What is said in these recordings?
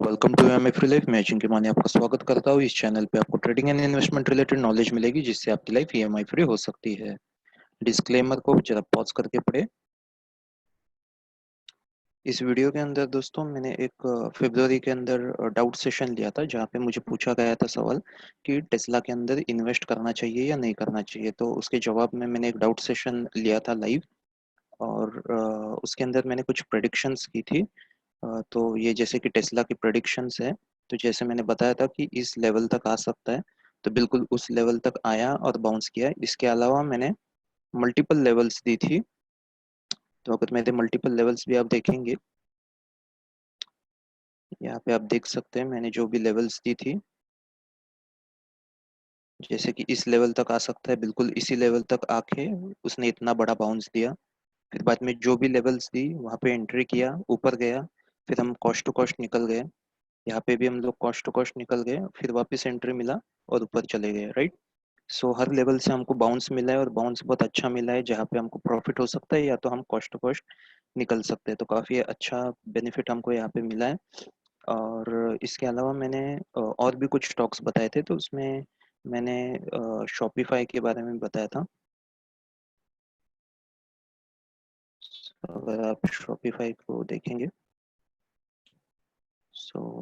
Welcome to M free life. मैं जिनके माने आपका स्वागत करता हूँ। इस चैनल पे आपको trading and investment related knowledge मिलेगी, जिससे आपकी लाइफ ईएमआई फ्री हो सकती है। डिस्क्लेमर को जरा पॉज करके पढ़े। इस वीडियो के अंदर दोस्तों मैंने एक फरवरी के अंदर डाउट सेशन लिया था, जहाँ पे मुझे पूछा गया था सवाल कि टेस्ला के अंदर इन्वेस्ट करना चाहिए या नहीं करना चाहिए। तो उसके जवाब में मैंने एक डाउट सेशन लिया था लाइव, और उसके अंदर मैंने कुछ प्रेडिक्शंस की थी। तो ये जैसे कि टेस्ला की प्रेडिक्शंस है, तो जैसे मैंने बताया था कि इस लेवल तक आ सकता है, तो बिल्कुल उस लेवल तक आया और बाउंस किया। इसके अलावा मैंने मल्टीपल लेवल्स दी थी। तो अगर मेरे मल्टीपल लेवल्स भी आप देखेंगे, यहाँ पे आप देख सकते हैं मैंने जो भी लेवल्स दी थी, जैसे कि इस लेवल तक आ सकता है, बिल्कुल इसी लेवल तक आके उसने इतना बड़ा बाउंस दिया। फिर बाद में जो भी लेवल्स दी वहाँ पे एंट्री किया, ऊपर गया, फिर हम कॉस्ट टू कॉस्ट निकल गए। यहाँ पे भी हम लोग कॉस्ट टू कॉस्ट निकल गए, फिर वापस एंट्री मिला और ऊपर चले गए, राइट। सो हर लेवल से हमको बाउंस मिला है, और बाउंस बहुत अच्छा मिला है, जहाँ पे हमको प्रॉफिट हो सकता है या तो हम कॉस्ट टू कॉस्ट निकल सकते हैं। तो काफ़ी अच्छा बेनिफिट हमको यहाँ पे मिला है। और इसके अलावा मैंने और भी कुछ स्टॉक्स बताए थे, तो उसमें मैंने शॉपिफाई के बारे में बताया था। अगर आप शॉपिफाई को देखेंगे,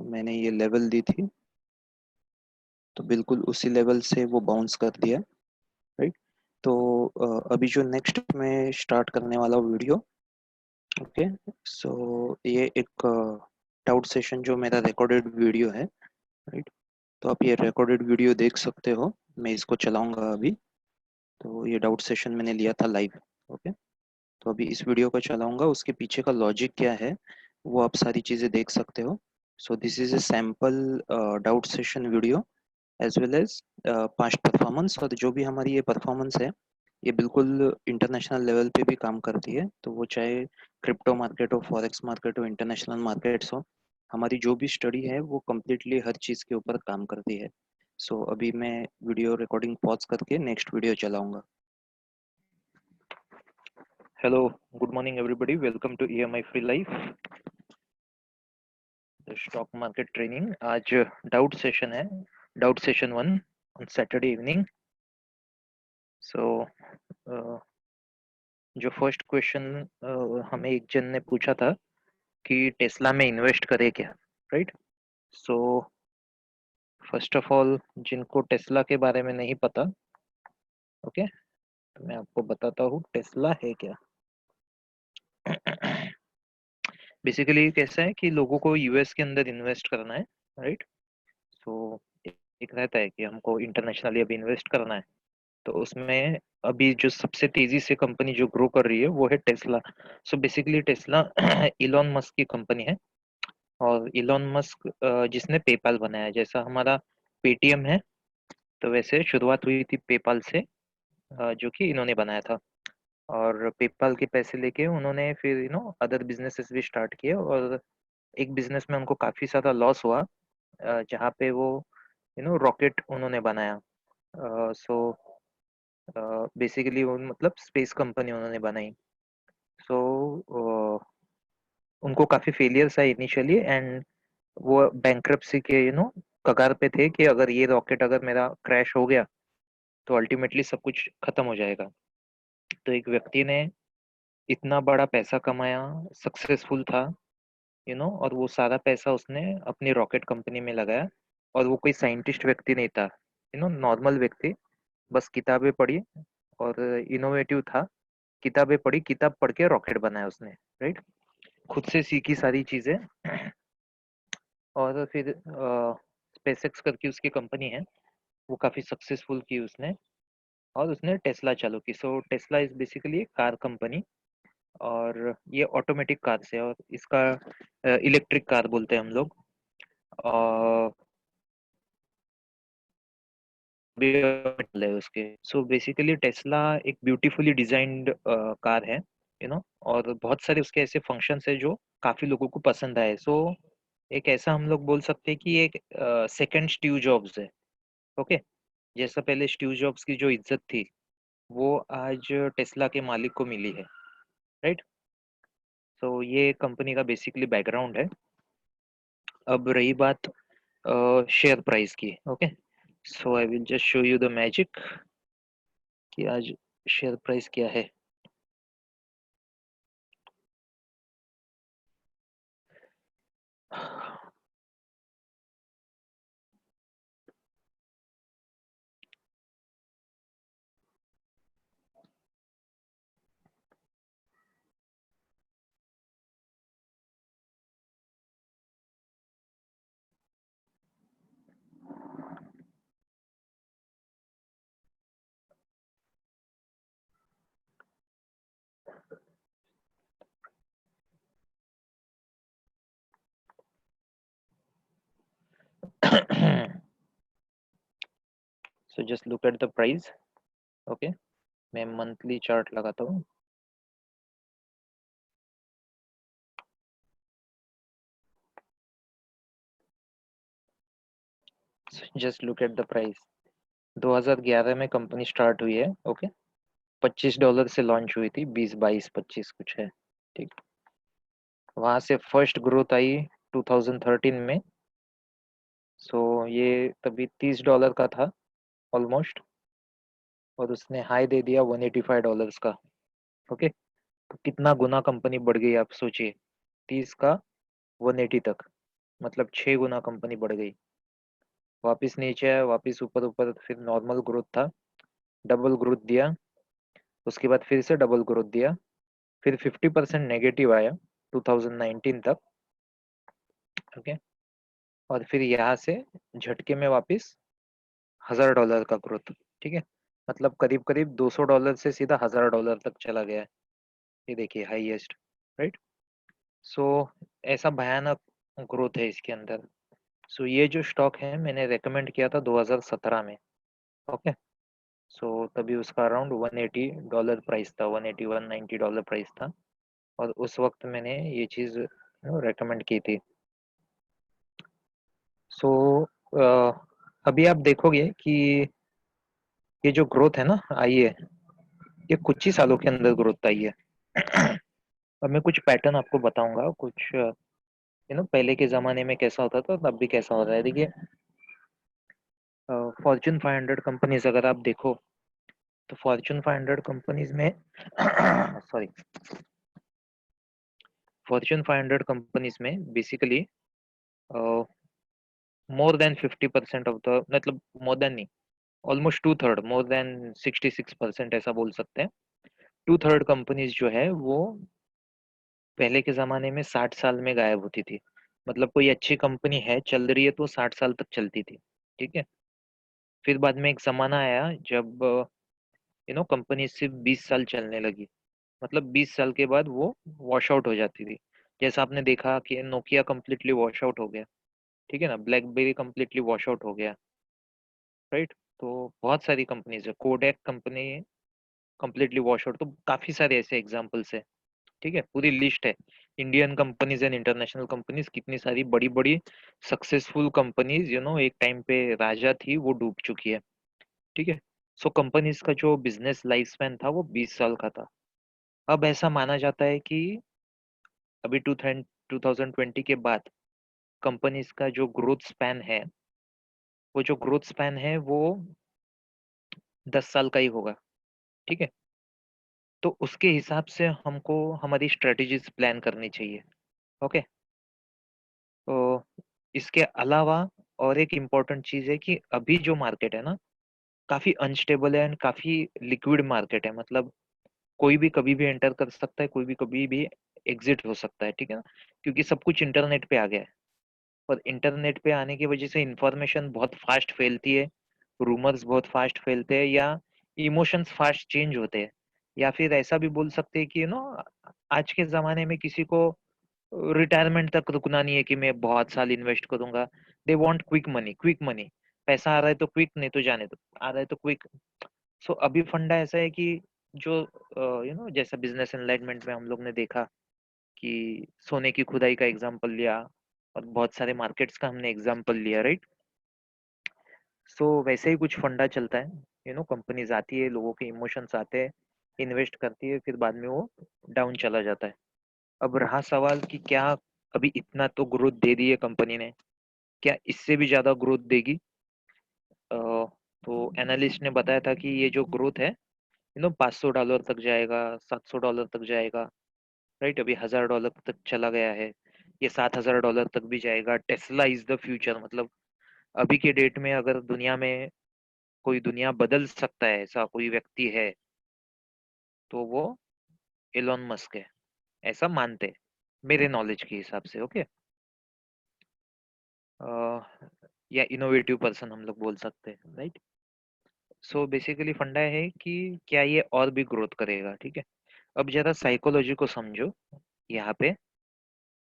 मैंने ये लेवल दी थी, तो बिल्कुल उसी लेवल से वो बाउंस कर दिया, राइट। तो अभी जो नेक्स्ट में स्टार्ट करने वाला वीडियो, ओके, ये एक डाउट सेशन जो मेरा रिकॉर्डेड वीडियो है, राइट। तो आप ये रिकॉर्डेड वीडियो देख सकते हो। मैं इसको चलाऊंगा अभी। तो ये डाउट सेशन मैंने लिया था लाइव, ओके। तो अभी इस वीडियो को चलाऊंगा, उसके पीछे का लॉजिक क्या है वो आप सारी चीज़ें देख सकते हो। So this is a sample doubt session video as well as past performance. और जो भी हमारी ये परफॉर्मेंस है, ये बिल्कुल इंटरनेशनल लेवल पे भी काम करती है। तो वो चाहे क्रिप्टो मार्केट हो, फॉरेक्स मार्केट हो, इंटरनेशनल मार्केट्स हो, हमारी जो भी स्टडी है वो कम्प्लीटली हर चीज़ के ऊपर काम करती है। अभी मैं वीडियो रिकॉर्डिंग पॉज करके नेक्स्ट वीडियो चलाऊंगा। Hello, good morning everybody, welcome to EMI free life stock market training. आज डाउट सेशन है, doubt session 1 on Saturday evening. So जो फर्स्ट क्वेश्चन हमें एक जन ने पूछा था कि टेस्ला में इन्वेस्ट करे क्या, right. So first of all, जिनको टेस्ला के बारे में नहीं पता, ओके, तो मैं आपको बताता हूँ टेस्ला है क्या। बेसिकली कैसा है कि लोगों को यूएस के अंदर इन्वेस्ट करना है, राइट। सो एक रहता है कि हमको इंटरनेशनली अभी इन्वेस्ट करना है, तो उसमें अभी जो सबसे तेजी से कंपनी जो ग्रो कर रही है वो है Tesla. So basically Tesla Elon Musk की कंपनी है। और इलॉन मस्क जिसने पेपाल बनाया है, जैसा हमारा पेटीएम है, तो वैसे शुरुआत हुई थी पेपाल से, जो कि इन्होंने बनाया था। और पेपाल के पैसे लेके उन्होंने फिर अदर बिजनेसेस भी स्टार्ट किए, और एक बिजनेस में उनको काफी ज्यादा लॉस हुआ, जहाँ पे वो रॉकेट उन्होंने बनाया। सो बेसिकली मतलब स्पेस कंपनी उन्होंने बनाई। सो उनको काफी फेलियर्स आए इनिशियली, एंड वो बैंक्रप्सी के कगार पे थे कि अगर ये रॉकेट अगर मेरा क्रैश हो गया तो अल्टीमेटली सब कुछ खत्म हो जाएगा। तो एक व्यक्ति ने इतना बड़ा पैसा कमाया, सक्सेसफुल था, और वो सारा पैसा उसने अपनी रॉकेट कंपनी में लगाया। और वो कोई साइंटिस्ट व्यक्ति नहीं था, नॉर्मल व्यक्ति, बस किताबें पढ़ी और इनोवेटिव था। किताबें पढ़ी, किताब पढ़ के रॉकेट बनाया उसने, राइट। खुद से सीखी सारी चीजें। और फिर स्पेसएक्स करके उसकी कंपनी है, वो काफी सक्सेसफुल की उसने, और उसने टेस्ला चालू की। So Tesla is basically car company, और ये ऑटोमेटिक कार से, और इसका इलेक्ट्रिक कार बोलते हैं हम लोग। और है उसके। सो बेसिकली टेस्ला एक ब्यूटीफुली डिजाइंड कार है, और बहुत सारे उसके ऐसे फंक्शंस है जो काफी लोगों को पसंद आए। सो एक ऐसा हम लोग बोल सकते हैं कि एक सेकंड स्टीव जॉब्स है, ओके। जैसा पहले स्टीव जॉब्स की जो इज्जत थी वो आज टेस्ला के मालिक को मिली है, राइट। सो ये कंपनी का बेसिकली बैकग्राउंड है। अब रही बात शेयर प्राइस की। Okay, so I will just show you the magic कि आज शेयर प्राइस क्या है। So just look at the price. Okay, मैं मंथली चार्ट लगाता हूँ। Just look at the price. 2011 में कंपनी स्टार्ट हुई है। ओके, $25 से लॉन्च हुई थी, 20, 22, 25 कुछ है। ठीक, वहां से फर्स्ट ग्रोथ आई 2013 में। सो ये तभी $30 का था ऑलमोस्ट, और उसने हाई दे दिया $185 का। ओके, तो कितना गुना कंपनी बढ़ गई आप सोचिए, 30 का 180 तक, मतलब 6 गुना कंपनी बढ़ गई। वापस नीचे आया, वापस ऊपर ऊपर, फिर नॉर्मल ग्रोथ था, डबल ग्रोथ दिया, उसके बाद फिर से डबल ग्रोथ दिया, फिर 50% नेगेटिव आया 2019 तक। ओके, और फिर यहाँ से झटके में वापस $1000 का ग्रोथ। ठीक है, मतलब करीब करीब $200 से सीधा $1000 तक चला गया है। ये देखिए हाईएस्ट, राइट। सो ऐसा भयानक ग्रोथ है इसके अंदर। सो ये जो स्टॉक है मैंने रेकमेंड किया था 2017 में। ओके, सो तभी उसका अराउंड $180 प्राइस था, 180 $190 प्राइस था, और उस वक्त मैंने ये चीज रेकमेंड की थी। सो अभी आप देखोगे कि ये जो ग्रोथ है ना आई है, ये कुछ ही सालों के अंदर ग्रोथ आई है। अब मैं कुछ पैटर्न आपको बताऊंगा, कुछ पहले के जमाने में कैसा होता था, अब भी कैसा हो रहा है। देखिए, फॉर्च्यून 500 कंपनीज अगर आप देखो, तो फॉर्च्यून 500 कंपनीज में सॉरी, फॉर्च्यून 500 कंपनीज में basically more than 50% of the, मतलब मोर देन नहीं, almost two third, more than 66% ऐसा बोल सकते हैं। टू थर्ड कंपनीज जो है वो पहले के जमाने में 60 साल में गायब होती थी। मतलब कोई अच्छी कंपनी है, चल रही है, तो 60 साल तक चलती थी। ठीक है, फिर बाद में एक जमाना आया जब कंपनी सिर्फ 20 साल चलने लगी। मतलब 20 साल के बाद वो वॉश आउट हो जाती थी। जैसा आपने देखा कि नोकिया कम्प्लीटली वॉश आउट हो गया, ठीक है ना, ब्लैकबेरी कम्प्लीटली वॉश आउट हो गया, राइट। तो बहुत सारी कंपनीज है, Kodak company completely wash out, तो काफी सारे ऐसे एग्जांपल्स है। ठीक है, पूरी लिस्ट है। Indian companies and international companies, कितनी सारी बड़ी बड़ी सक्सेसफुल कंपनीज एक टाइम पे राजा थी, वो डूब चुकी है। ठीक है, सो कंपनीज का जो बिजनेस लाइफ स्पैन था वो 20 साल का था। अब ऐसा माना जाता है कि अभी 2020 के बाद कंपनीज का जो ग्रोथ स्पैन है, वो जो ग्रोथ स्पैन है वो 10 साल का ही होगा। ठीक है, तो उसके हिसाब से हमको हमारी स्ट्रेटेजीज प्लान करनी चाहिए। ओके, तो इसके अलावा और एक इम्पोर्टेंट चीज है कि अभी जो मार्केट है ना, काफी अनस्टेबल है एंड काफी लिक्विड मार्केट है। मतलब कोई भी कभी भी एंटर कर सकता है, कोई भी कभी भी एग्जिट हो सकता है। ठीक है ना, क्योंकि सब कुछ इंटरनेट पे आ गया है, और इंटरनेट पे आने की वजह से इंफॉर्मेशन बहुत फास्ट फैलती है, रूमर्स बहुत फास्ट फैलते हैं, या इमोशंस फास्ट चेंज होते हैं, या फिर ऐसा भी बोल सकते हैं कि आज के जमाने में किसी को रिटायरमेंट तक रुकना नहीं है कि मैं बहुत साल इन्वेस्ट करूंगा। They want quick money, quick money. पैसा आ रहा है तो क्विक, नहीं तो जाने दो, आ रहा है तो क्विक। सो अभी फंडा ऐसा है कि जो जैसा बिजनेस एनलाइटमेंट में हम लोग ने देखा कि सोने की खुदाई का एग्जांपल लिया, और बहुत सारे मार्केट्स का हमने एग्जांपल लिया, राइट। सो वैसे ही कुछ फंडा चलता है। कंपनीज आती है, लोगों के इमोशंस आते हैं, इन्वेस्ट करती है, फिर बाद में वो डाउन चला जाता है। अब रहा सवाल कि क्या अभी इतना तो ग्रोथ दे दी है कंपनी ने, क्या इससे भी ज्यादा ग्रोथ देगी? तो एनालिस्ट ने बताया था कि ये जो ग्रोथ है $500 तक जाएगा, $700 तक जाएगा, राइट? अभी $1000 तक चला गया है, ये $7000 तक भी जाएगा। Tesla is the future. मतलब अभी के डेट में अगर दुनिया में कोई दुनिया बदल सकता है ऐसा कोई व्यक्ति है तो वो एलोन मस्क है, ऐसा मानते हैं मेरे नॉलेज के हिसाब से। ओके, या इनोवेटिव पर्सन हम लोग बोल सकते हैं, राइट? सो बेसिकली फंडा है कि क्या ये और भी ग्रोथ करेगा, ठीक है? अब जरा साइकोलॉजी को समझो यहाँ पे।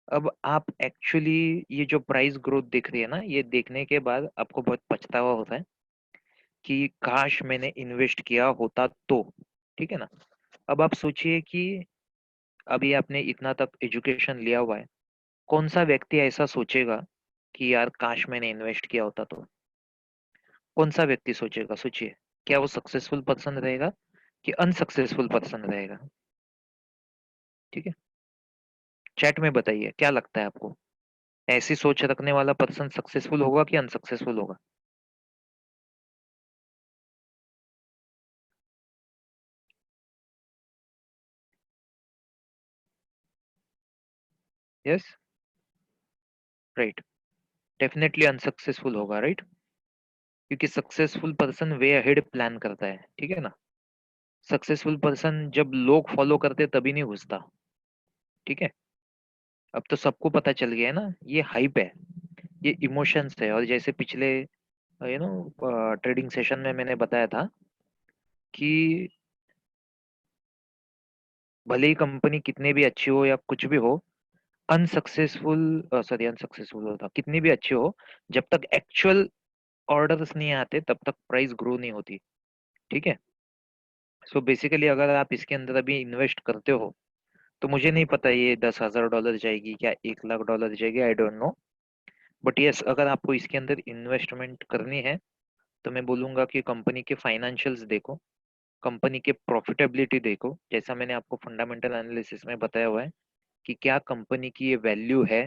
अब आप एक्चुअली ये जो प्राइस ग्रोथ दिख रही है ना, ये देखने के बाद आपको बहुत पछतावा होता है कि काश मैंने इन्वेस्ट किया होता तो, ठीक है ना? अब आप सोचिए कि अभी आपने इतना तक एजुकेशन लिया हुआ है, कौन सा व्यक्ति ऐसा सोचेगा कि यार काश मैंने इन्वेस्ट किया होता तो? कौन सा व्यक्ति सोचेगा? सोचिए, क्या वो सक्सेसफुल पर्सन रहेगा कि अनसक्सेसफुल पर्सन रहेगा? ठीक है, चैट में बताइए क्या लगता है आपको, ऐसी सोच रखने वाला पर्सन सक्सेसफुल होगा कि अनसक्सेसफुल होगा? यस, राइट, डेफिनेटली अनसक्सेसफुल होगा, राइट? क्योंकि successful person way ahead plan करता है, ठीक है ना? सक्सेसफुल पर्सन जब लोग फॉलो करते तभी नहीं घुसता, ठीक है? अब तो सबको पता चल गया है ना, ये हाइप है, ये इमोशंस है। और जैसे पिछले ट्रेडिंग सेशन में मैंने बताया था कि भले ही कंपनी कितने भी अच्छी हो या कुछ भी हो, अनसक्सेसफुल सॉरी अनसक्सेसफुल होता, कितनी भी अच्छी हो, जब तक एक्चुअल ऑर्डर्स नहीं आते तब तक प्राइस ग्रो नहीं होती, ठीक है? सो बेसिकली अगर आप इसके अंदर अभी इन्वेस्ट करते हो तो मुझे नहीं पता ये $10,000 जाएगी क्या $1,00,000 जाएगी, I don't know. But yes, अगर आपको इसके अंदर इन्वेस्टमेंट करनी है तो मैं बोलूंगा कि कंपनी के फाइनेंशियल्स देखो, कंपनी के प्रॉफिटेबिलिटी देखो, जैसा मैंने आपको फंडामेंटल एनालिसिस में बताया हुआ है कि क्या कंपनी की ये वैल्यू है,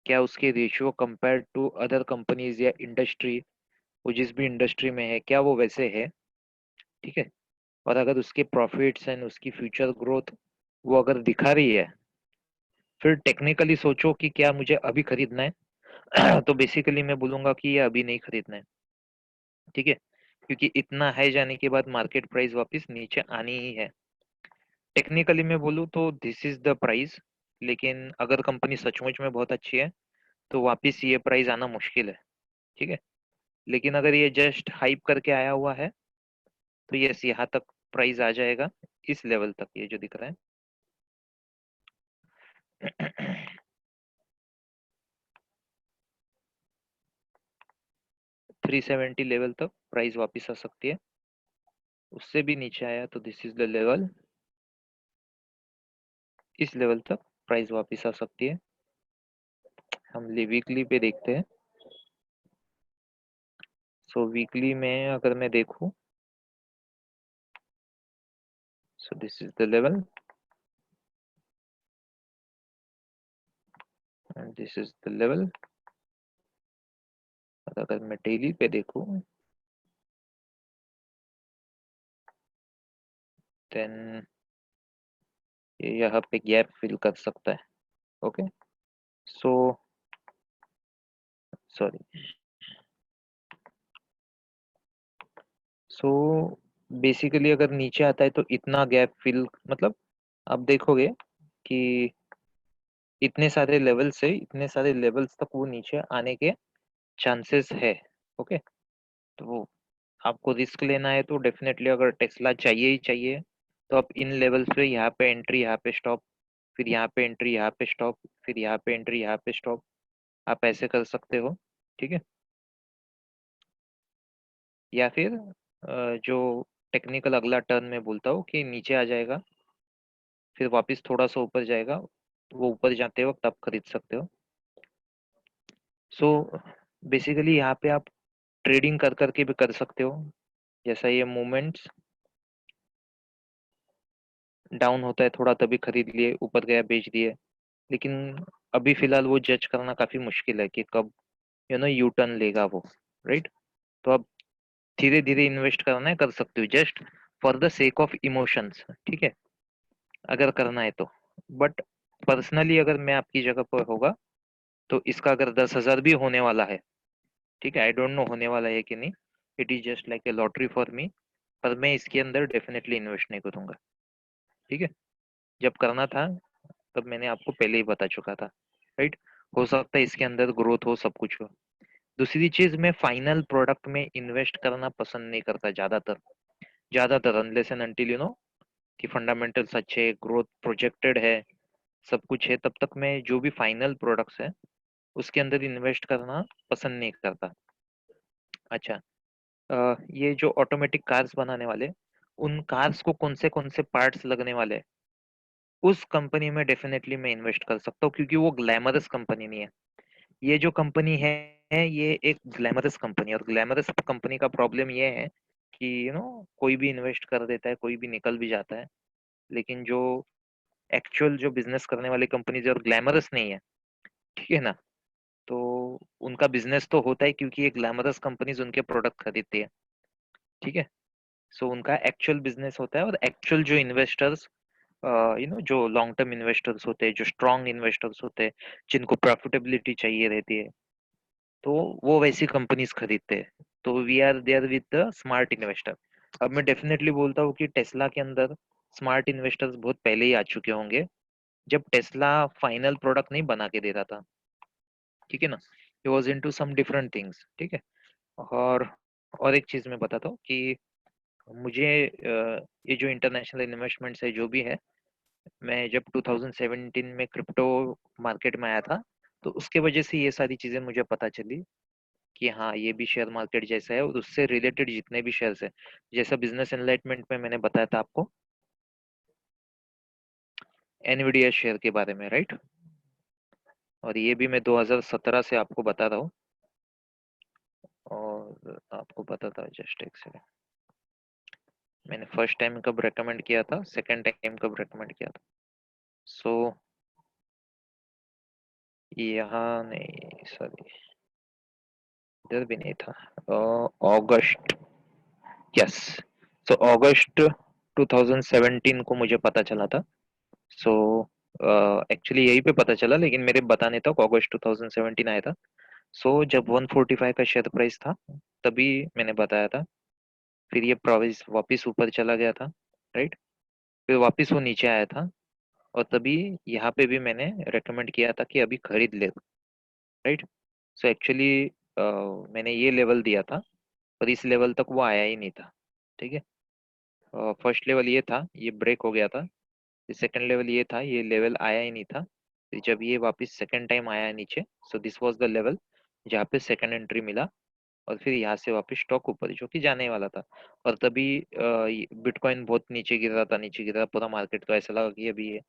क्या उसके ratio compare to other companies or industry, वो जिस भी इंडस्ट्री में है क्या वो वैसे है, ठीक है? और अगर उसके प्रॉफिट्स एंड उसकी फ्यूचर ग्रोथ वो अगर दिखा रही है, फिर टेक्निकली सोचो कि क्या मुझे अभी खरीदना है तो बेसिकली मैं बोलूंगा कि ये अभी नहीं खरीदना है, ठीक है? क्योंकि इतना हाई जाने के बाद मार्केट प्राइस वापस नीचे आनी ही है। टेक्निकली मैं बोलूँ तो दिस इज द प्राइस, लेकिन अगर कंपनी सचमुच में बहुत अच्छी है तो वापस ये प्राइस आना मुश्किल है, ठीक है? लेकिन अगर ये जस्ट हाइप करके आया हुआ है तो यस, यहाँ तक प्राइस आ जाएगा, इस लेवल तक ये जो दिख रहा है 370 लेवल तक प्राइस वापस आ सकती है। उससे भी नीचे आया तो दिस इज द लेवल, इस लेवल तक प्राइस वापस आ सकती है। हम वीकली पे देखते हैं। सो वीकली में अगर मैं देखूं, सो this is the level and this is the level. अगर मैं डेली पे देखूं देन ये यहाँ पे गैप फिल कर सकता है। Okay, so sorry, so basically अगर नीचे आता है तो इतना गैप फिल, मतलब आप देखोगे कि इतने सारे लेवल से इतने सारे लेवल्स तक वो नीचे आने के चांसेस है। ओके, तो आपको रिस्क लेना है तो डेफिनेटली अगर टेस्ला चाहिए ही चाहिए तो आप इन लेवल्स पे यहाँ पे एंट्री, यहाँ पे स्टॉप, फिर यहाँ पे एंट्री, यहाँ पे स्टॉप, फिर यहाँ पे एंट्री, यहाँ पे स्टॉप, आप ऐसे कर सकते हो, ठीक है? या फिर जो टेक्निकल अगला टर्न में बोलता हूँ कि नीचे आ जाएगा फिर वापस थोड़ा सा ऊपर जाएगा, वो ऊपर जाते वक्त आप खरीद सकते हो। सो बेसिकली यहाँ पे आप ट्रेडिंग कर करके भी कर सकते हो। जैसा ये मूवमेंट्स डाउन होता है थोड़ा तभी खरीद लिए, ऊपर गया बेच दिए, लेकिन अभी फिलहाल वो जज करना काफी मुश्किल है कि कब यू टर्न लेगा वो, राइट। तो अब धीरे धीरे इन्वेस्ट करना है, कर सकते हो, just for the sake of emotions, ठीक है, अगर करना है तो। बट पर्सनली अगर मैं आपकी जगह पर होगा तो इसका अगर 10,000 भी होने वाला है, ठीक है, आई डोंट नो होने वाला है कि नहीं, it is just like a lottery for me, पर मैं इसके अंदर डेफिनेटली इन्वेस्ट नहीं करूंगा, ठीक है। जब करना था तब मैंने आपको पहले ही बता चुका था, राइट। हो सकता है इसके अंदर ग्रोथ हो, सब कुछ हो। दूसरी चीज, मैं फाइनल प्रोडक्ट में इन्वेस्ट करना पसंद नहीं करता ज्यादातर, ज्यादातर अनलेस एंड अनटिल कि फंडामेंटल्स अच्छे, ग्रोथ प्रोजेक्टेड है, सब कुछ है, तब तक मैं जो भी फाइनल प्रोडक्ट्स है उसके अंदर इन्वेस्ट करना पसंद नहीं करता। अच्छा, ये जो ऑटोमेटिक कार्स बनाने वाले, उन कार्स को कौन से पार्ट्स लगने वाले हैं, उस कंपनी में डेफिनेटली मैं इन्वेस्ट कर सकता हूँ, क्योंकि वो ग्लैमरस कंपनी नहीं है। ये जो कंपनी है ये एक ग्लैमरस कंपनी है, और ग्लैमरस कंपनी का प्रॉब्लम ये है कि कोई भी इन्वेस्ट कर देता है, कोई भी निकल भी जाता है। लेकिन जो एक्चुअल जो बिजनेस करने वाली कंपनीज है और ग्लैमरस नहीं है, ठीक है ना, तो उनका बिजनेस तो होता है क्योंकि ये ग्लैमरस कंपनीज उनके प्रोडक्ट खरीदती है, ठीक है। सो उनका एक्चुअल बिजनेस होता है, और एक्चुअल जो इन्वेस्टर्स, जो लॉन्ग टर्म इन्वेस्टर्स होते हैं, जो स्ट्रॉन्ग इन्वेस्टर्स होते हैं, जिनको प्रॉफिटेबिलिटी चाहिए रहती है, तो वो वैसी कंपनीज खरीदते हैं। तो we are there with the smart investor. अब मैं डेफिनेटली बोलता हूँ कि टेस्ला के अंदर स्मार्ट इन्वेस्टर्स बहुत पहले ही आ चुके होंगे, जब टेस्ला फाइनल प्रोडक्ट नहीं बना के दे रहा था, ठीक है ना, he was into some different things, ठीक है। और और एक चीज मैं बताता हूँ कि मुझे ये जो इंटरनेशनल इन्वेस्टमेंट्स है जो भी है, मैं जब 2017 में क्रिप्टो मार्केट में आया था, तो उसके वजह से ये सारी चीजें मुझे पता चली कि हाँ, ये भी शेयर मार्केट जैसा है, और उससे रिलेटेड जितने भी शेयर्स है, जैसा बिजनेस एनलाइटमेंट में मैंने बताया था आपको एनवीडिया शेयर के बारे में, राइट। और ये भी मैं 2017 से आपको बता रहा हूँ, और आपको पता था, जस्ट एक सेकंड, मैंने फर्स्ट टाइम कब रेकमेंड किया था, सेकंड टाइम कब रेकमेंड किया था। सो यहाँ नहीं, सॉरी, इधर भी नहीं था, अगस्त, यस। सो अगस्त 2017 को मुझे पता चला था। सो एक्चुअली यही पे पता चला, लेकिन मेरे बताने तक अगस्त 2017 आया था। सो जब 145 का शेयर प्राइस था, तभी मैंने बताया था। फिर ये प्राइस वापस ऊपर चला गया था, राइट। फिर वापस वो नीचे आया था, और तभी यहाँ पे भी मैंने रेकमेंड किया था कि अभी खरीद ले, राइट। सो एक्चुअली मैंने ये लेवल दिया था, पर इस लेवल तक वो आया ही नहीं था, ठीक है। फर्स्ट लेवल ये था, ये ब्रेक हो गया था। सेकंड लेवल ये था, ये लेवल आया ही नहीं था। फिर जब ये वापस सेकंड टाइम आया नीचे, so this was the level जहाँ पे सेकंड एंट्री मिला, और फिर यहाँ से वापस स्टॉक ऊपर जो कि जाने वाला था। और तभी बिटकॉइन बहुत नीचे गिर रहा था, नीचे गिर रहा पूरा मार्केट, तो ऐसा लगा कि अभी ये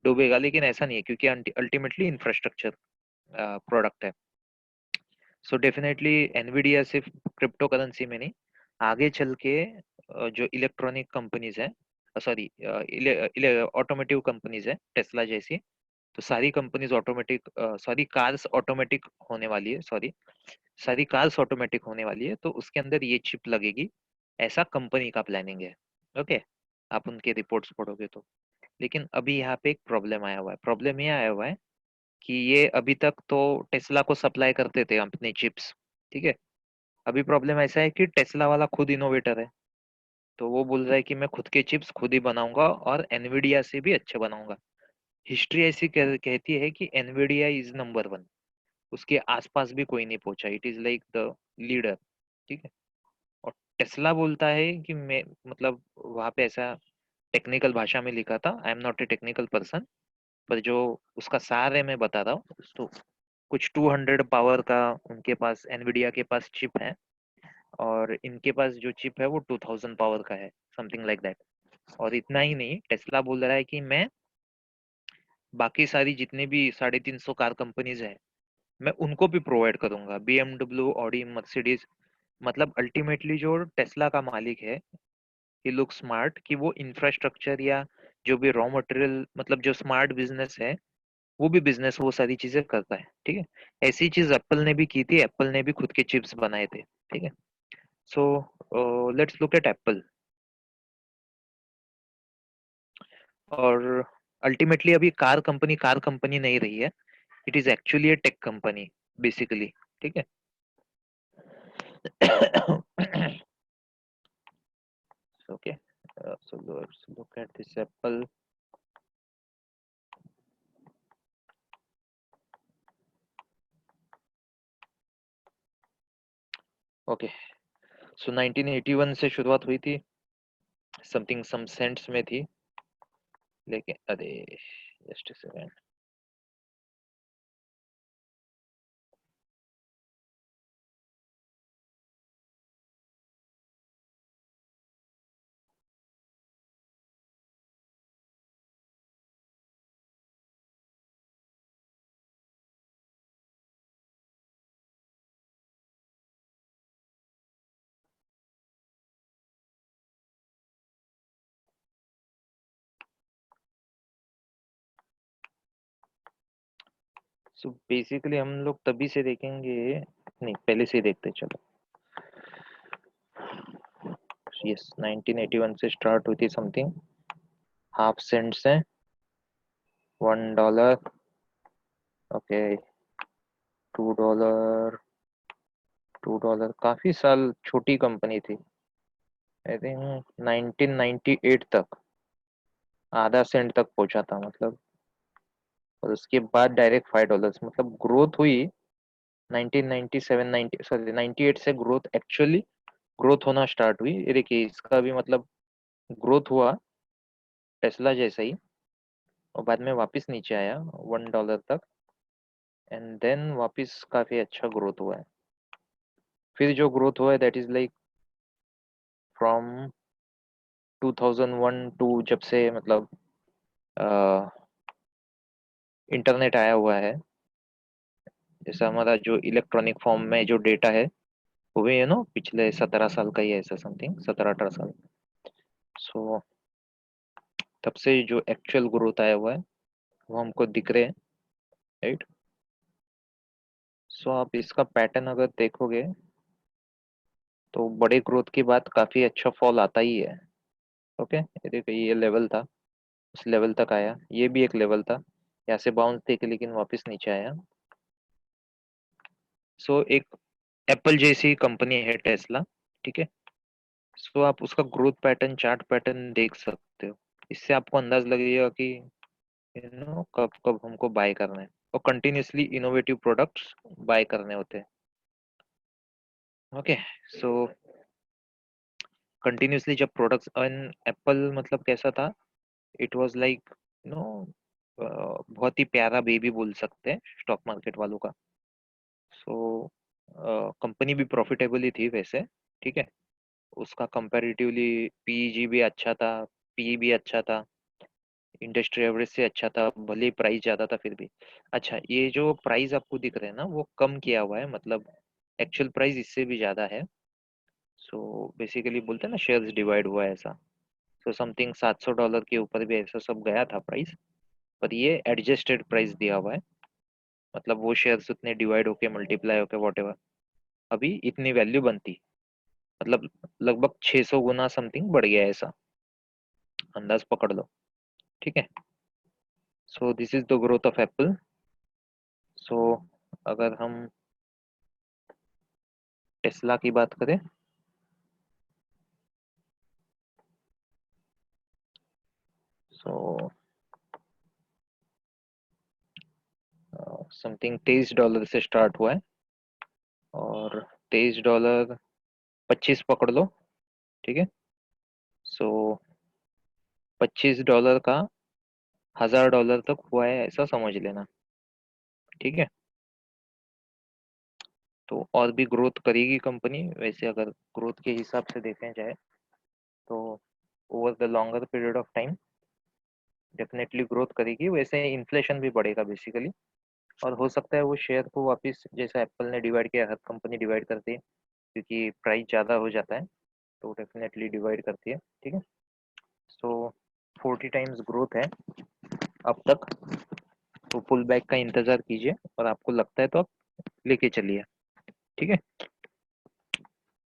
डूबेगा, लेकिन ऐसा नहीं है, क्योंकि अल्टीमेटली इंफ्रास्ट्रक्चर प्रोडक्ट है। सो डेफिनेटली एनवीडिया सिर्फ क्रिप्टो करेंसी में नहीं, आगे चल के जो इलेक्ट्रॉनिक कंपनीज है, सॉरी, ऑटोमेटिव कंपनीज है टेस्ला जैसी, तो सारी कंपनीज ऑटोमेटिक, सारी कार्स ऑटोमेटिक होने वाली है, सॉरी, सारी कार्स ऑटोमेटिक होने वाली है, तो उसके अंदर ये चिप लगेगी, ऐसा कंपनी का प्लानिंग है, ओके। आप उनके रिपोर्ट्स पढ़ोगे तो। लेकिन अभी यहाँ पे एक प्रॉब्लम आया हुआ है, प्रॉब्लम ये आया हुआ है कि ये अभी तक तो टेस्ला को सप्लाई करते थे अपने चिप्स, ठीक है। अभी प्रॉब्लम ऐसा है कि टेस्ला वाला खुद इनोवेटर है, तो वो बोल रहा है कि मैं खुद के चिप्स खुद ही बनाऊंगा, और एनवीडिया से भी अच्छे बनाऊंगा। हिस्ट्री ऐसी कहती है कि एनवीडिया इज नंबर वन, उसके आसपास भी कोई नहीं पहुंचा, it is like the leader, ठीक है। और टेस्ला बोलता है कि मैं, मतलब वहां पे ऐसा टेक्निकल भाषा में लिखा था, I am not a technical person, पर जो उसका सार है मैं बता रहा हूँ, तो कुछ 200 पावर का उनके पास, एनवीडिया के पास चिप है, और इनके पास जो चिप है वो 2000 पावर का है, समथिंग लाइक दैट। और इतना ही नहीं, टेस्ला बोल रहा है कि मैं बाकी सारी जितने भी 350 कार कंपनीज है, मैं उनको भी प्रोवाइड करूंगा, BMW, ऑडी, मर्सिडीज। मतलब अल्टीमेटली जो टेस्ला का मालिक है, ही लुक स्मार्ट कि वो इंफ्रास्ट्रक्चर या जो भी रॉ मटेरियल, मतलब जो स्मार्ट बिजनेस है, वो भी बिजनेस वो सारी चीजें करता है, ठीक है। ऐसी चीज एप्पल ने भी की थी, एप्पल ने भी खुद के चिप्स बनाए थे, ठीक है। So let's look at Apple. और अल्टीमेटली अभी कार कंपनी नहीं रही है, it is actually a tech company basically, ठीक है। Okay, so let's look at this Apple. Okay, so 1981 से शुरुआत हुई थी, समथिंग सम सेंट्स में थी, लेकिन अरे जस्ट सेकंड। सो बेसिकली हम लोग तभी से देखेंगे, नहीं पहले से ही देखते चलो। यस, 1981 से स्टार्ट हुई थी, समथिंग हाफ सेंट से $1, ओके, $2, $2, काफी साल छोटी कंपनी थी। आई थिंक 1998 तक आधा सेंट तक पहुंचा था, मतलब। और उसके बाद डायरेक्ट $5, मतलब ग्रोथ हुई 1997 90 सॉरी 98 से ग्रोथ एक्चुअली ग्रोथ होना स्टार्ट हुई। ये देखिए इसका भी मतलब ग्रोथ हुआ टेस्ला जैसा ही, और बाद में वापस नीचे आया $1 तक, एंड देन वापस काफी अच्छा ग्रोथ हुआ है। फिर जो ग्रोथ हुआ है that is like from 2001 to, जब से मतलब इंटरनेट आया हुआ है, जैसा हमारा जो इलेक्ट्रॉनिक फॉर्म में जो डेटा है वो भी पिछले 17 साल का ही है, ऐसा समथिंग 17-18 साल। सो तब से जो एक्चुअल ग्रोथ आया हुआ है वो हमको दिख रहे हैं, राइट। सो आप इसका पैटर्न अगर देखोगे तो बड़े ग्रोथ के बाद काफी अच्छा फॉल आता ही है। ओके, ये देखो ये लेवल था, उस लेवल तक आया, ये भी एक लेवल था, यहाँ से बाउंस देके लेकिन वापस नीचे आया। सो एक एप्पल जैसी कंपनी है टेस्ला, ठीक है। सो आप उसका ग्रोथ पैटर्न, चार्ट पैटर्न देख सकते हो, इससे आपको अंदाज लगेगा कि कब कब हमको बाय करना है, और कंटिन्यूअसली इनोवेटिव प्रोडक्ट्स बाय करने होते हैं। ओके, सो कंटिन्यूअसली जब प्रोडक्ट्स एन एप्पल, मतलब कैसा था, इट वाज लाइक नो बहुत ही प्यारा बेबी बोल सकते हैं स्टॉक मार्केट वालों का। सो कंपनी भी प्रॉफिटेबल ही थी वैसे, ठीक है। उसका कंपैरेटिवली पीई भी अच्छा था, पी भी अच्छा था, इंडस्ट्री एवरेज से अच्छा था, भले ही प्राइस ज्यादा था फिर भी। अच्छा, ये जो प्राइस आपको दिख रहे हैं ना वो कम किया हुआ है, मतलब एक्चुअल प्राइस इससे भी ज्यादा है। सो बेसिकली बोलते हैं ना शेयर्स डिवाइड हुआ है ऐसा। सो समथिंग $700 के ऊपर भी ऐसा सब गया था प्राइस, पर ये एडजस्टेड प्राइस दिया हुआ है, मतलब वो शेयर्स उतने डिवाइड होके मल्टीप्लाई होके वॉट एवर अभी इतनी वैल्यू बनती, मतलब लगभग 600 गुना समथिंग बढ़ गया है, ऐसा अंदाज पकड़ लो, ठीक है। So this is the growth of Apple. So अगर हम टेस्ला की बात करें, सो समथिंग $23 से स्टार्ट हुआ है, और $23 25 पकड़ लो, ठीक है। सो $25 का $1000 तक हुआ है, ऐसा समझ लेना, ठीक है। तो और भी ग्रोथ करेगी कंपनी वैसे, अगर ग्रोथ के हिसाब से देखें जाए तो over the longer period of time definitely growth करेगी, वैसे इन्फ्लेशन भी बढ़ेगा बेसिकली, और हो सकता है वो शेयर को वापस, जैसा एप्पल ने डिवाइड किया, हर कंपनी डिवाइड करती है क्योंकि प्राइस ज़्यादा हो जाता है, तो डेफिनेटली डिवाइड करती है, ठीक है। सो 40 टाइम्स ग्रोथ है अब तक, तो पुल बैक का इंतजार कीजिए और आपको लगता है तो आप लेके चलिए, ठीक है।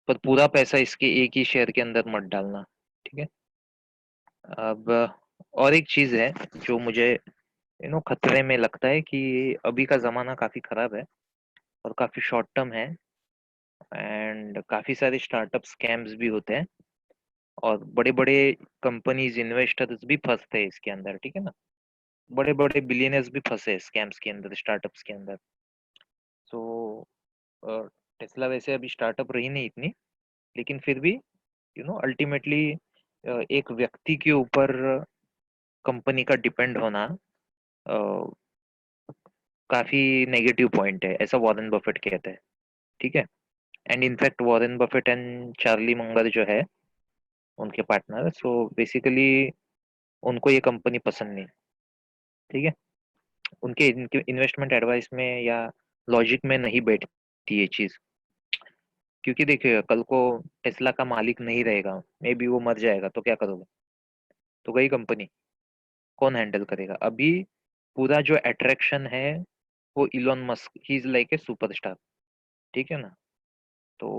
पर पूरा पैसा इसके एक ही शेयर के अंदर मत डालना, ठीक है। अब और एक चीज है जो मुझे खतरे में लगता है कि अभी का जमाना काफी खराब है और काफी शॉर्ट टर्म है, एंड काफी सारे स्टार्टअप स्कैम्स भी होते हैं और बड़े बड़े कंपनीज इन्वेस्टर्स भी फंसते हैं इसके अंदर, ठीक है ना। बड़े बड़े बिलियनर्स भी फंसे स्कैम्स के अंदर, स्टार्टअप्स के अंदर। सो टेस्ला वैसे अभी स्टार्टअप रही नहीं इतनी, लेकिन फिर भी अल्टीमेटली एक व्यक्ति के ऊपर कंपनी का डिपेंड होना अ, काफी नेगेटिव पॉइंट है, ऐसा वॉरेन बफेट कहते हैं, ठीक है। And in fact Warren Buffett and Charlie Munger जो है उनके पार्टनर, सो बेसिकली उनको ये कंपनी पसंद नहीं, ठीक है। उनके इन्वेस्टमेंट एडवाइस में या लॉजिक में नहीं बैठती ये चीज, क्योंकि देखिए कल को टेस्ला का मालिक नहीं रहेगा, मे बी वो मर जाएगा, तो क्या करोगे? तो गई कंपनी, कौन हैंडल करेगा? अभी पूरा जो अट्रैक्शन है वो Elon Musk, he is like a superstar, ठीक है ना। तो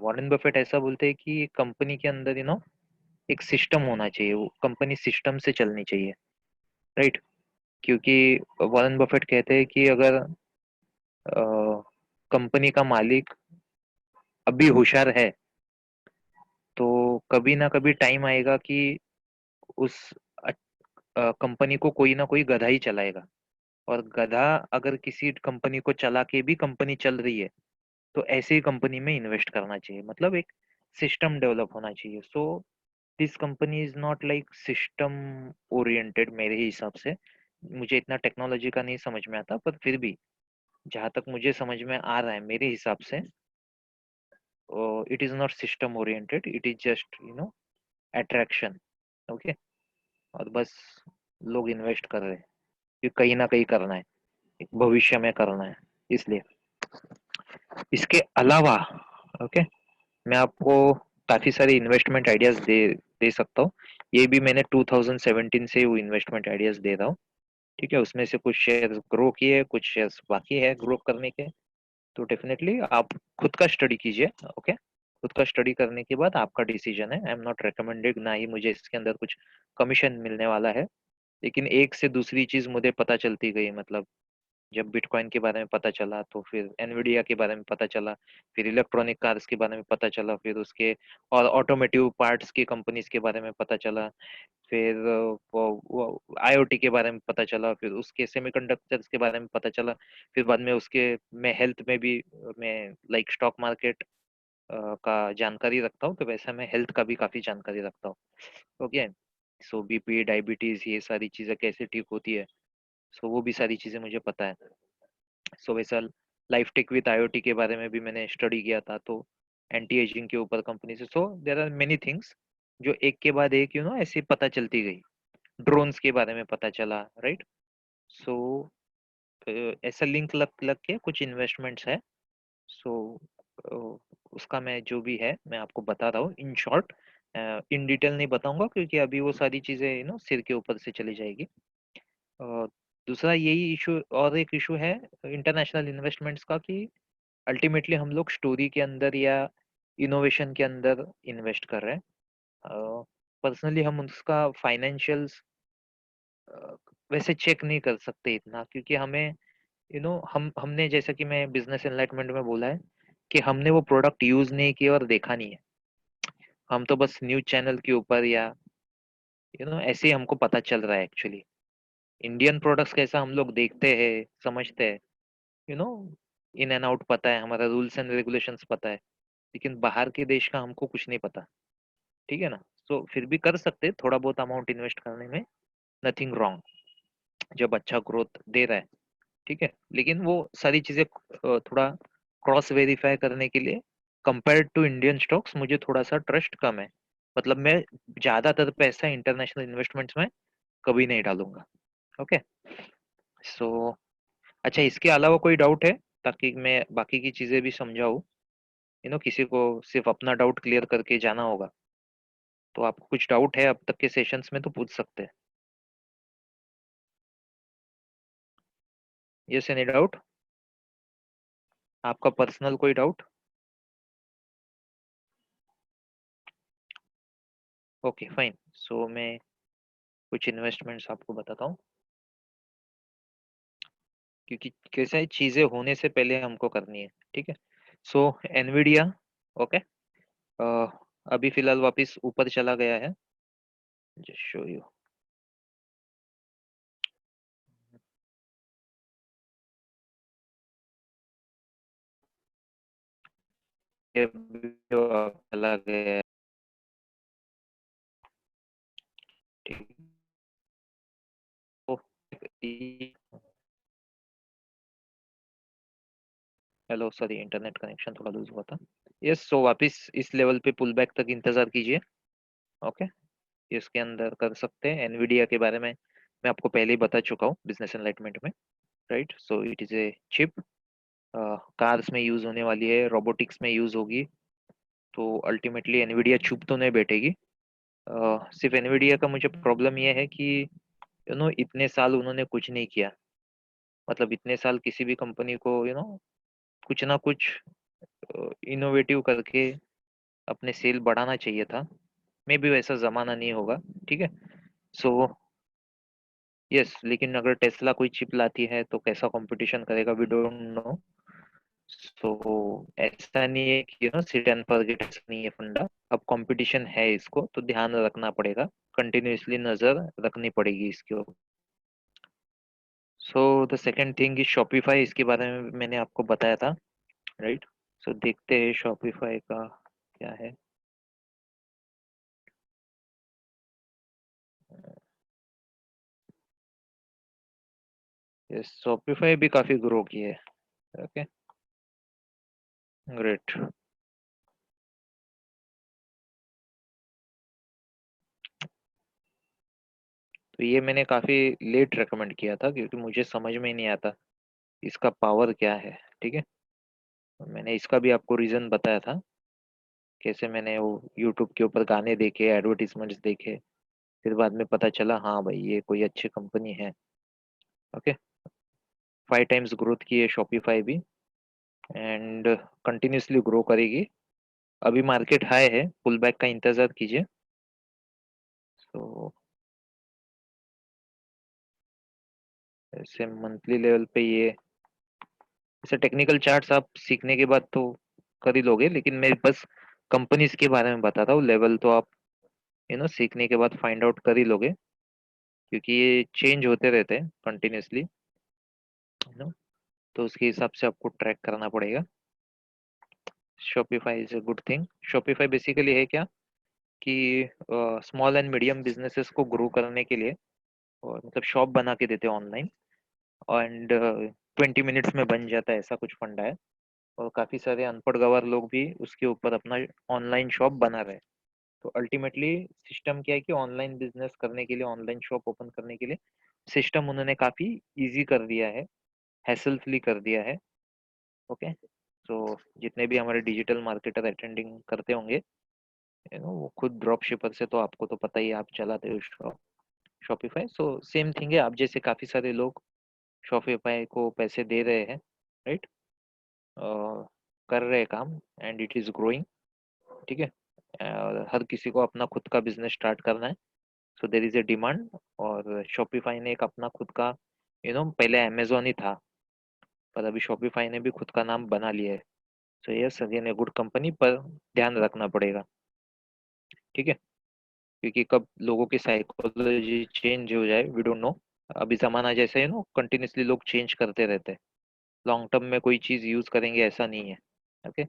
वॉरेन बफेट ऐसा बोलते हैं कि कंपनी के अंदर एक सिस्टम होना चाहिए, वो कंपनी सिस्टम से चलनी चाहिए, राइट। क्योंकि वॉरेन बफेट कहते हैं कि अगर कंपनी का मालिक अभी होशियार है तो कभी ना कभी टाइम आएगा कि उस कंपनी को कोई ना कोई गधा ही चलाएगा, और गधा अगर किसी कंपनी को चला के भी कंपनी चल रही है तो ऐसे ही कंपनी में इन्वेस्ट करना चाहिए, मतलब एक सिस्टम डेवलप होना चाहिए। So this company is not like system oriented मेरे हिसाब से। मुझे इतना टेक्नोलॉजी का नहीं समझ में आता, पर फिर भी जहां तक मुझे समझ में आ रहा है मेरे हिसाब से, it is not system oriented, it is just attraction, okay. और बस लोग इन्वेस्ट कर रहे हैं कि कहीं ना कहीं करना है, एक भविष्य में करना है, इसलिए। इसके अलावा, ओके, मैं आपको काफी सारे इन्वेस्टमेंट आइडियाज दे दे सकता हूँ। ये भी मैंने 2017 से वो इन्वेस्टमेंट आइडियाज दे रहा हूँ, ठीक है। उसमें से कुछ शेयर्स ग्रो किए, कुछ शेयर्स बाकी है ग्रो करने के। तो डेफिनेटली आप खुद का स्टडी कीजिए, ओके। खुद का स्टडी करने के बाद आपका डिसीजन है, आई एम नॉट रिकमेंडेड, ना ही मुझे इसके अंदर कुछ कमीशन मिलने वाला है। लेकिन एक से दूसरी चीज मुझे पता चलती गई, मतलब जब बिटकॉइन के बारे में पता चला तो फिर एनवीडिया के बारे में पता चला, फिर इलेक्ट्रॉनिक कार्स के बारे में पता चला, फिर उसके और ऑटोमेटिव पार्ट्स की कंपनीज के बारे में पता चला, फिर वो आईओटी के बारे में पता चला, फिर उसके सेमीकंडक्टर्स के बारे में पता चला, फिर बाद में उसके मैं हेल्थ में भी मैं लाइक स्टॉक मार्केट का जानकारी रखता हूँ, तो वैसे मैं हेल्थ का भी काफी जानकारी रखता हूँ, ओके। सो बीपी डायबिटीज ये सारी चीजें कैसे ठीक होती है, सो वो भी सारी चीजें मुझे पता है। सो वैसा लाइफ टेक विद आईओटी के बारे में भी मैंने स्टडी किया था, तो एंटी एजिंग के ऊपर कंपनी से। So there are many things जो एक के बाद एक ऐसे पता चलती गई। ड्रोन्स के बारे में पता चला, राइट। सो ऐसा लिंक लग लग के कुछ इन्वेस्टमेंट्स है। सो उसका मैं जो भी है मैं आपको बता रहा हूँ इन शॉर्ट, इन डिटेल नहीं बताऊंगा क्योंकि अभी वो सारी चीजें सिर के ऊपर से चली जाएगी। और दूसरा यही इशू, और एक इशू है इंटरनेशनल इन्वेस्टमेंट्स का, कि अल्टीमेटली हम लोग स्टोरी के अंदर या इनोवेशन के अंदर इन्वेस्ट कर रहे हैं। पर्सनली हम उसका फाइनेंशियल्स वैसे चेक नहीं कर सकते इतना, क्योंकि हमें हमने जैसा कि मैं बिजनेस एनलाइटमेंट में बोला है कि हमने वो प्रोडक्ट यूज नहीं किया और देखा नहीं है। हम तो बस न्यूज चैनल के ऊपर या ऐसे ही हमको पता चल रहा है एक्चुअली। इंडियन प्रोडक्ट्स कैसा हम लोग देखते हैं, समझते हैं, you know in and out पता है, हमारा रूल्स एंड रेगुलेशंस पता है। लेकिन बाहर के देश का हमको कुछ नहीं पता, ठीक है ना। तो फिर भी कर सकते हैं थोड़ा बहुत अमाउंट इन्वेस्ट करने में, नथिंग रॉन्ग, जब अच्छा ग्रोथ दे रहा है, ठीक है। लेकिन वो सारी चीजें थोड़ा क्रॉस वेरीफाई करने के लिए कंपेयर टू इंडियन स्टॉक्स मुझे थोड़ा सा ट्रस्ट कम है। मतलब मैं ज्यादातर पैसा इंटरनेशनल इन्वेस्टमेंट्स में कभी नहीं डालूंगा, ओके। सो अच्छा, इसके अलावा कोई डाउट है, ताकि मैं बाकी की चीजें भी समझाऊं। किसी को सिर्फ अपना डाउट क्लियर करके जाना होगा, तो आपको कुछ डाउट है अब तक के सेशंस में तो पूछ सकते हैं। Yes, any doubt? आपका पर्सनल कोई डाउट? Okay fine. सो मैं कुछ इन्वेस्टमेंट्स आपको बताता हूँ, क्योंकि कैसा है, चीजें होने से पहले हमको करनी है, ठीक है। सो एनवीडिया, ओके, अभी फिलहाल वापस ऊपर चला गया है। जस्ट शो यू, चला गया है, ठीक है। तो हेलो, सॉरी, इंटरनेट कनेक्शन थोड़ा लूज हुआ था। यस, सो वापस इस लेवल पे पुल बैक तक इंतजार कीजिए, ओके। इसके अंदर कर सकते हैं। एनवीडिया के बारे में मैं आपको पहले ही बता चुका हूँ बिजनेस एनलाइटमेंट में, right. So it is a chip, cars में यूज होने वाली है, रोबोटिक्स में यूज होगी। तो अल्टीमेटली एनवीडिया चुप तो नहीं बैठेगी। सिर्फ एनवीडिया का मुझे प्रॉब्लम यह है कि इतने साल उन्होंने कुछ नहीं किया। मतलब इतने साल किसी भी कंपनी को कुछ ना कुछ इनोवेटिव करके अपने सेल बढ़ाना चाहिए था। मे भी वैसा जमाना नहीं होगा, ठीक है। सो यस, लेकिन अगर टेस्ला कोई चिप लाती है तो कैसा कंपटीशन करेगा, वी डोंट नो। सो ऐसा नहीं है कि सिट एंड फॉरगेट, ऐसा नहीं है फंडा। अब कंपटीशन है, इसको तो ध्यान रखना पड़ेगा, कंटिन्यूअसली नजर रखनी पड़ेगी इसके ऊपर। So the second thing is Shopify, इसके बारे में मैंने आपको बताया था, राइट। सो देखते हैं शॉपिफाई का क्या है। यस, शॉपिफाई भी काफी ग्रो की है, ओके, ग्रेट। तो ये मैंने काफी लेट रेकमेंड किया था, क्योंकि मुझे समझ में ही नहीं आता इसका पावर क्या है, ठीक है। मैंने इसका भी आपको रीजन बताया था, कैसे मैंने वो यूट्यूब के ऊपर गाने देखे, एडवर्टीजमेंट्स देखे, फिर बाद में पता चला हाँ भाई ये कोई अच्छी कंपनी है, ओके। 5 टाइम्स ग्रोथ की है शॉपिफाई भी, एंड कंटिन्यूसली ग्रो करेगी। अभी मार्केट हाई है, पुल बैक का इंतजार कीजिए। तो ऐसे मंथली लेवल पे ये, ऐसे टेक्निकल चार्ट्स आप सीखने के बाद तो कर ही लोगे, लेकिन मैं बस कंपनीज के बारे में बताता हूँ। लेवल तो आप सीखने के बाद फाइंड आउट कर ही लोगे, क्योंकि ये चेंज होते रहते हैं कंटिन्यूसली, नो। तो उसके हिसाब से आपको ट्रैक करना पड़ेगा। Shopify is a good thing. Shopify basically है क्या कि स्मॉल एंड मीडियम बिजनेसेस को ग्रो करने के लिए, और मतलब शॉप बना के देते हैं ऑनलाइन, एंड 20 मिनट्स में बन जाता है, ऐसा कुछ फंडा है। और काफी सारे अनपढ़ गवार लोग भी उसके ऊपर अपना ऑनलाइन शॉप बना रहे हैं। तो अल्टीमेटली सिस्टम क्या है कि ऑनलाइन बिजनेस करने के लिए, ऑनलाइन शॉप ओपन करने के लिए सिस्टम उन्होंने काफी इजी कर दिया है, हैसल फ्री कर दिया है, ओके। तो जितने भी हमारे डिजिटल मार्केटर अटेंडिंग करते होंगे, वो खुद ड्रॉप शिपर से, तो आपको तो पता ही है, आप चलाते हो शॉपिफाई। सो सेम थिंग है, आप जैसे काफी सारे लोग शॉपिफाई को पैसे दे रहे हैं, राइट, कर रहे हैं काम, एंड इट इज ग्रोइंग, ठीक है। और हर किसी को अपना खुद का बिजनेस स्टार्ट करना है, सो देर इज ए डिमांड। और शॉपिफाई ने एक अपना खुद का, पहले अमेजोन ही था, पर अभी शॉपिफाई ने भी खुद का नाम बना लिया है। So yes, again a good company, पर ध्यान रखना पड़ेगा, ठीक है। क्योंकि कब लोगों की साइकोलॉजी चेंज हो जाए, वी डोंट नो। अभी जमाना जैसे है, कंटिन्यूसली लोग चेंज करते रहते हैं। लॉन्ग टर्म में कोई चीज यूज करेंगे ऐसा नहीं है, ओके।